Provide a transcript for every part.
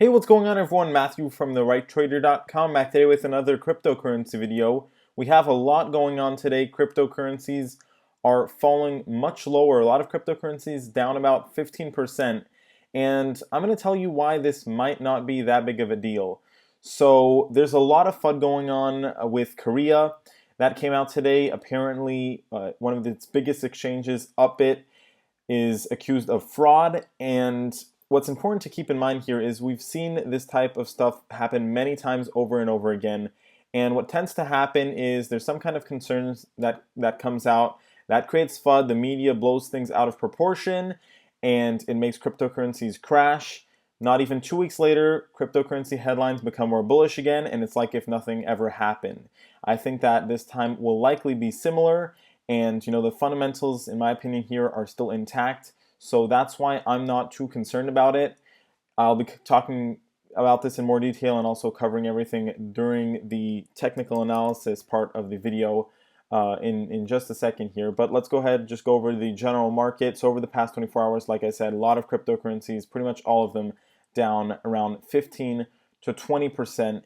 Hey, what's going on everyone? Matthew from therighttrader.com back today with another cryptocurrency video. We have a lot going on today. Cryptocurrencies are falling much lower. A lot of cryptocurrencies down about 15%. And I'm going to tell you why this might not be that big of a deal. So there's a lot of FUD going on with Korea. That came out today. Apparently, one of its biggest exchanges, Upbit, is accused of fraud. And what's important to keep in mind here is we've seen this type of stuff happen many times over and over again. And what tends to happen is there's some kind of concerns that comes out that creates FUD. The media blows things out of proportion and it makes cryptocurrencies crash. Not even 2 weeks later, cryptocurrency headlines become more bullish again, and it's like if nothing ever happened. I think that this time will likely be similar, and the fundamentals, in my opinion, here are still intact. So that's why I'm not too concerned about it. I'll be talking about this in more detail and also covering everything during the technical analysis part of the video in just a second here. But let's go ahead and just go over the general market. So over the past 24 hours, like I said, a lot of cryptocurrencies, pretty much all of them, down around 15 to 20%.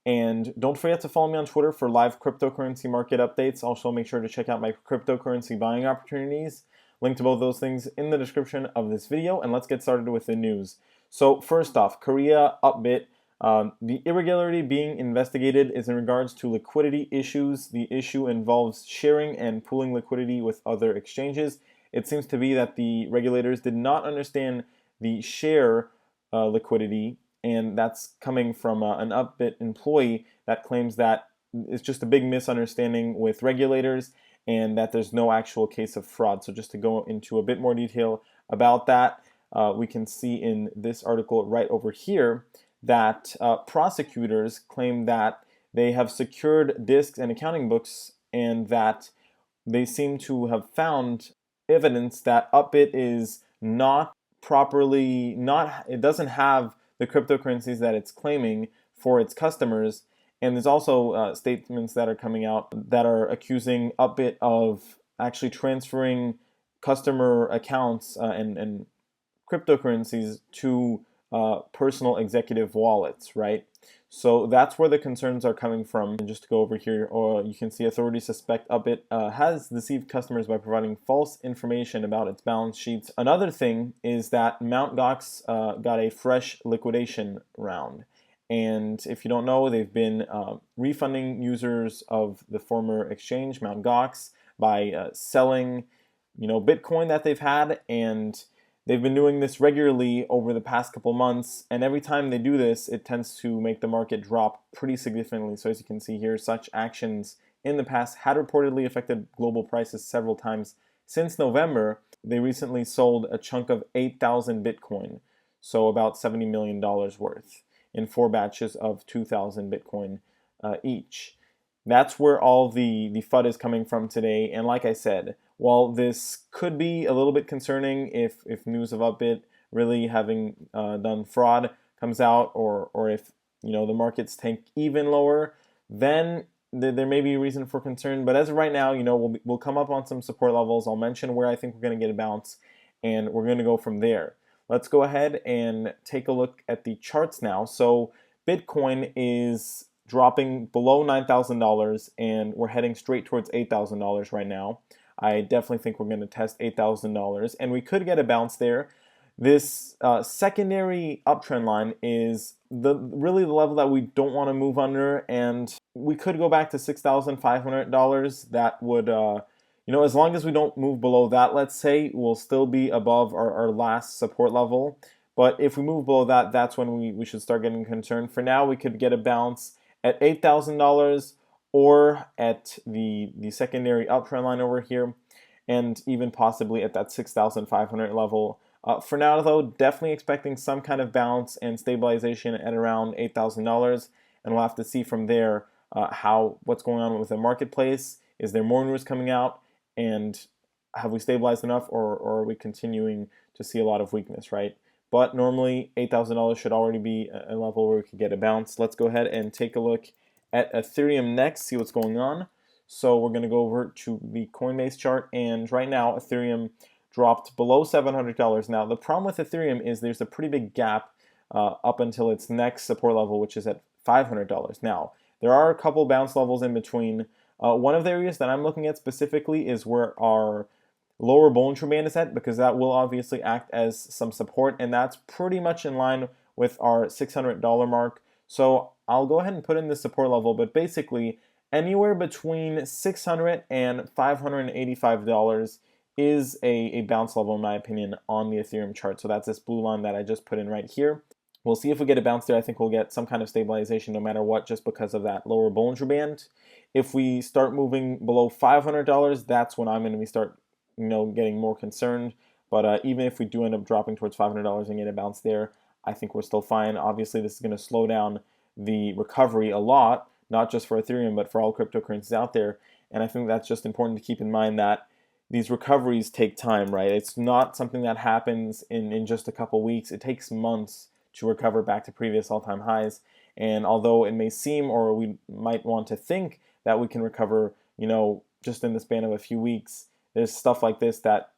And don't forget to follow me on Twitter for live cryptocurrency market updates. Also, make sure to check out my cryptocurrency buying opportunities. Link to both those things in the description of this video. And let's get started with the news. So first off, Korea Upbit. The irregularity being investigated is in regards to liquidity issues. The issue involves sharing and pooling liquidity with other exchanges. It seems to be that the regulators did not understand the share liquidity, and that's coming from an Upbit employee that claims that it's just a big misunderstanding with regulators and that there's no actual case of fraud. So just to go into a bit more detail about that, we can see in this article right over here that prosecutors claim that they have secured disks and accounting books and that they seem to have found evidence that Upbit is not properly, it doesn't have the cryptocurrencies that it's claiming for its customers. And there's also statements that are coming out that are accusing Upbit of actually transferring customer accounts and cryptocurrencies to personal executive wallets, right? So that's where the concerns are coming from. And just to go over here, you can see authorities suspect Upbit has deceived customers by providing false information about its balance sheets. Another thing is that Mt. Gox got a fresh liquidation round. And if you don't know, they've been refunding users of the former exchange, Mt. Gox, by selling, Bitcoin that they've had, and they've been doing this regularly over the past couple months, and every time they do this, it tends to make the market drop pretty significantly. So as you can see here, such actions in the past had reportedly affected global prices several times. Since November, they recently sold a chunk of 8,000 Bitcoin, so about $70 million worth, in 4 batches of 2,000 Bitcoin each. That's where all the FUD is coming from today. And like I said, while this could be a little bit concerning if news of Upbit really having done fraud comes out, or if the markets tank even lower, then there may be a reason for concern. But as of right now, we'll come up on some support levels. I'll mention where I think we're going to get a bounce, and we're going to go from there. Let's go ahead and take a look at the charts now. So Bitcoin is dropping below $9,000, and we're heading straight towards $8,000 right now. I definitely think we're going to test $8,000, and we could get a bounce there. This secondary uptrend line is really the level that we don't want to move under, and we could go back to $6,500. That would, as long as we don't move below that, let's say, we'll still be above our last support level. But if we move below that, that's when we should start getting concerned. For now, we could get a bounce at $8,000 or at the secondary uptrend line over here, and even possibly at that 6,500 level. For now, though, definitely expecting some kind of bounce and stabilization at around $8,000, and we'll have to see from there what's going on with the marketplace. Is there more news coming out, and have we stabilized enough, or are we continuing to see a lot of weakness, right? But normally $8,000 should already be a level where we could get a bounce. Let's go ahead and take a look at Ethereum next, see what's going on. So we're going to go over to the Coinbase chart, and right now Ethereum dropped below $700. Now the problem with Ethereum is there's a pretty big gap up until its next support level, which is at $500. Now, there are a couple bounce levels in between. One of the areas that I'm looking at specifically is where our lower Bollinger Band is at, because that will obviously act as some support, and that's pretty much in line with our $600 mark. So I'll go ahead and put in the support level, but basically anywhere between $600 and $585 is a bounce level in my opinion on the Ethereum chart. So that's this blue line that I just put in right here. We'll see if we get a bounce there. I think we'll get some kind of stabilization no matter what, just because of that lower Bollinger Band. If we start moving below $500, that's when I'm going to be getting more concerned. But even if we do end up dropping towards $500 and get a bounce there, I think we're still fine. Obviously, this is going to slow down the recovery a lot, not just for Ethereum, but for all cryptocurrencies out there. And I think that's just important to keep in mind, that these recoveries take time, right? It's not something that happens in just a couple weeks. It takes months to recover back to previous all-time highs. And although it may seem, or we might want to think, that we can recover, just in the span of a few weeks, there's stuff like this that,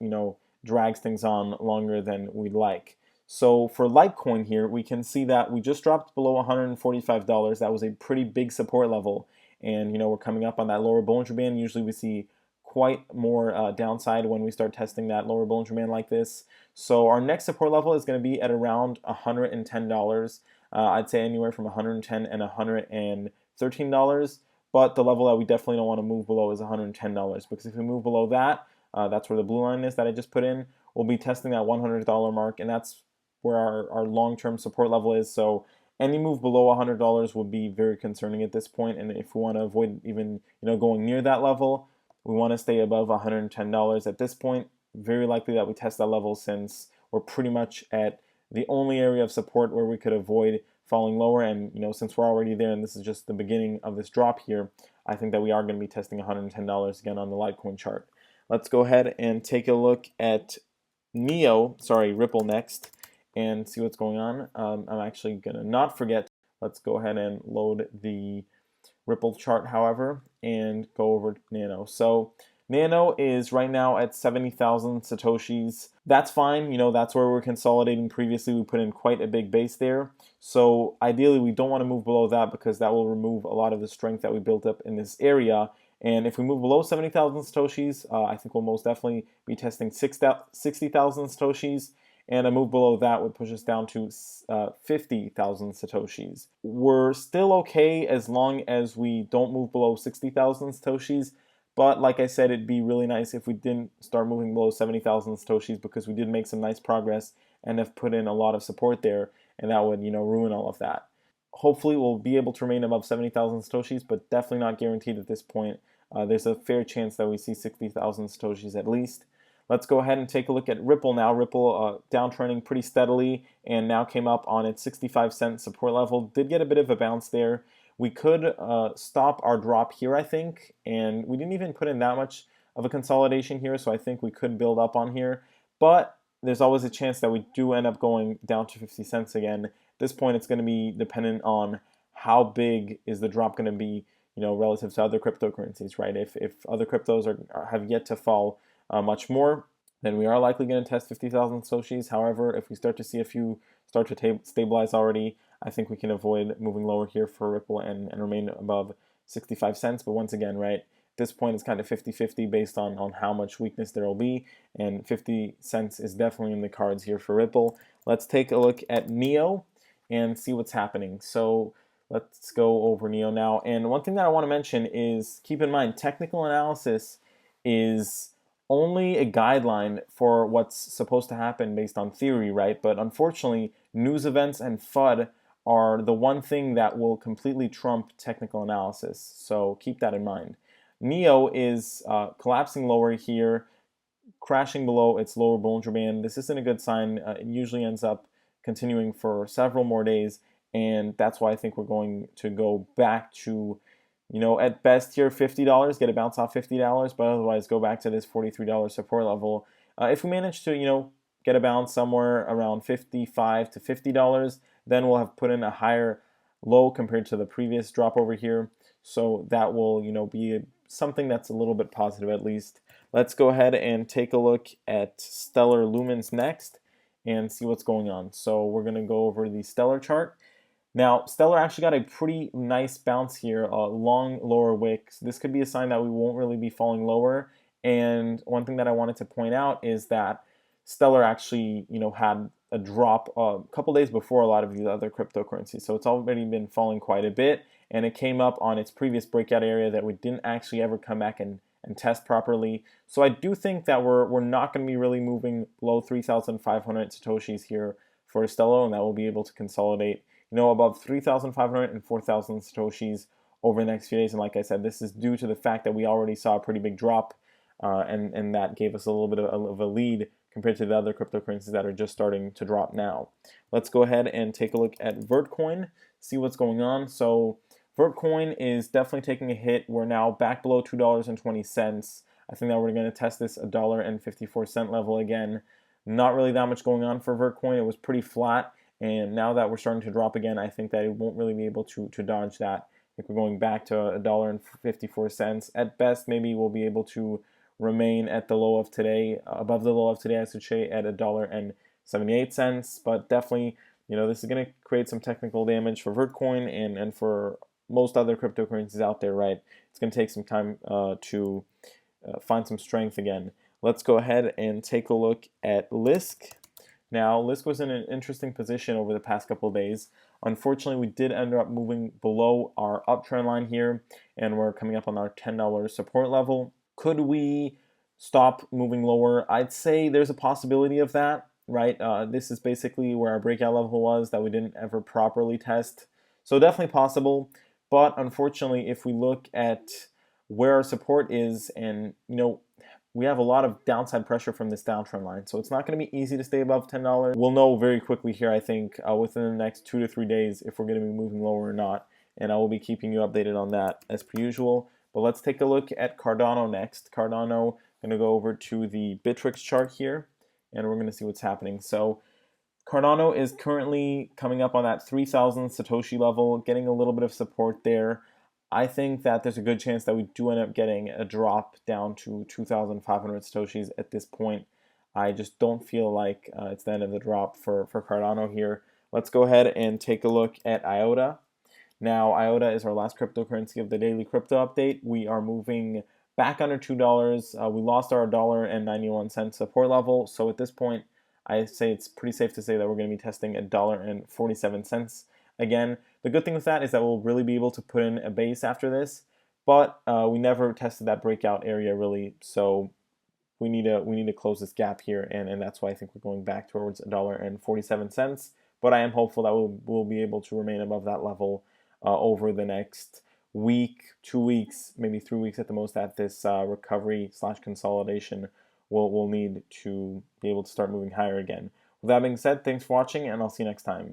drags things on longer than we'd like. So for Litecoin here, we can see that we just dropped below $145. That was a pretty big support level. And, we're coming up on that lower Bollinger Band. Usually we see quite more downside when we start testing that lower Bollinger Band like this. So our next support level is going to be at around $110. I'd say anywhere from $110 and $113. But the level that we definitely don't want to move below is $110, because if we move below that, that's where the blue line is that I just put in. We'll be testing that $100 mark, and that's where our long-term support level is. So any move below $100 would be very concerning at this point. And if we want to avoid even going near that level, we want to stay above $110 at this point. Very likely that we test that level, since we're pretty much at the only area of support where we could avoid falling lower. And since we're already there and this is just the beginning of this drop here, I think that we are going to be testing $110 again on the Litecoin chart. Let's go ahead and take a look at Ripple next, and see what's going on. I'm actually going to not forget. Let's go ahead and load the Ripple chart, however, and go over to Nano. So Nano is right now at 70,000 Satoshis. That's fine. That's where we're consolidating. Previously, we put in quite a big base there. So ideally, we don't want to move below that, because that will remove a lot of the strength that we built up in this area. And if we move below 70,000 Satoshis, I think we'll most definitely be testing 60,000 Satoshis. And a move below that would push us down to 50,000 Satoshis. We're still okay as long as we don't move below 60,000 Satoshis. But like I said, it'd be really nice if we didn't start moving below 70,000 Satoshis, because we did make some nice progress and have put in a lot of support there, and that would, ruin all of that. Hopefully we'll be able to remain above 70,000 Satoshis, but definitely not guaranteed at this point. There's a fair chance that we see 60,000 Satoshis at least. Let's go ahead and take a look at Ripple now. Ripple downtrending pretty steadily, and now came up on its 65-cent support level. Did get a bit of a bounce there. We could stop our drop here, I think, and we didn't even put in that much of a consolidation here, so I think we could build up on here. But there's always a chance that we do end up going down to 50 cents again. At this point, it's going to be dependent on how big is the drop going to be, relative to other cryptocurrencies, right? If other cryptos have yet to fall much more, then we are likely going to test 50,000 Satoshis. However, if we start to see a few start to stabilize already, I think we can avoid moving lower here for Ripple and remain above 65 cents. But once again, right, at this point it's kind of 50-50 based on how much weakness there will be, and 50 cents is definitely in the cards here for Ripple. Let's take a look at NEO and see what's happening. So let's go over NEO now. And one thing that I want to mention is, keep in mind, technical analysis is only a guideline for what's supposed to happen based on theory, right? But unfortunately, news events and FUD are the one thing that will completely trump technical analysis. So keep that in mind. NEO is collapsing lower here, crashing below its lower Bollinger Band. This isn't a good sign. It usually ends up continuing for several more days, and that's why I think we're going to go back to, at best here, $50, get a bounce off $50, but otherwise go back to this $43 support level. If we manage to, get a bounce somewhere around $55 to $50, then we'll have put in a higher low compared to the previous drop over here. So that will, be something that's a little bit positive at least. Let's go ahead and take a look at Stellar Lumens next and see what's going on. So we're going to go over the Stellar chart. Now, Stellar actually got a pretty nice bounce here, a long lower wick. So this could be a sign that we won't really be falling lower. And one thing that I wanted to point out is that Stellar actually, had a drop a couple days before a lot of these other cryptocurrencies. So it's already been falling quite a bit, and it came up on its previous breakout area that we didn't actually ever come back and test properly. So I do think that we're not going to be really moving below 3,500 Satoshis here for Stellar, and that we'll be able to consolidate above 3,500 and 4,000 Satoshis over the next few days. And like I said, this is due to the fact that we already saw a pretty big drop, and that gave us a little bit of a lead compared to the other cryptocurrencies that are just starting to drop now. Let's go ahead and take a look at Vertcoin, see what's going on. So Vertcoin is definitely taking a hit. We're now back below $2.20. I think that we're going to test this $1.54 level again. Not really that much going on for Vertcoin. It was pretty flat. And now that we're starting to drop again, I think that it won't really be able to dodge that. If we're going back to $1.54, at best, maybe we'll be able to remain at the low of today, above the low of today, I should say, at $1.78. But definitely, this is going to create some technical damage for Vertcoin and for most other cryptocurrencies out there, right? It's going to take some time to find some strength again. Let's go ahead and take a look at Lisk. Now, Lisk was in an interesting position over the past couple of days. Unfortunately, we did end up moving below our uptrend line here, and we're coming up on our $10 support level. Could we stop moving lower? I'd say there's a possibility of that, right? This is basically where our breakout level was that we didn't ever properly test. So definitely possible, but unfortunately, if we look at where our support is, and we have a lot of downside pressure from this downtrend line, so it's not going to be easy to stay above $10. We'll know very quickly here, I think, within the next 2 to 3 days if we're going to be moving lower or not, and I will be keeping you updated on that as per usual. But let's take a look at Cardano next. Cardano, going to go over to the Bittrex chart here, and we're going to see what's happening. So Cardano is currently coming up on that 3,000 Satoshi level, getting a little bit of support there. I think that there's a good chance that we do end up getting a drop down to 2,500 Satoshis at this point. I just don't feel like it's the end of the drop for Cardano here. Let's go ahead and take a look at Iota. Now, Iota is our last cryptocurrency of the daily crypto update. We are moving back under $2. We lost our $1.91 support level. So at this point, I say it's pretty safe to say that we're going to be testing $1.47 again. The good thing with that is that we'll really be able to put in a base after this, but we never tested that breakout area really. So we need to close this gap here, and that's why I think we're going back towards $1.47. But I am hopeful that we'll be able to remain above that level over the next week, 2 weeks, maybe 3 weeks at the most, at this recovery / consolidation. We'll need to be able to start moving higher again. With that being said, thanks for watching, and I'll see you next time.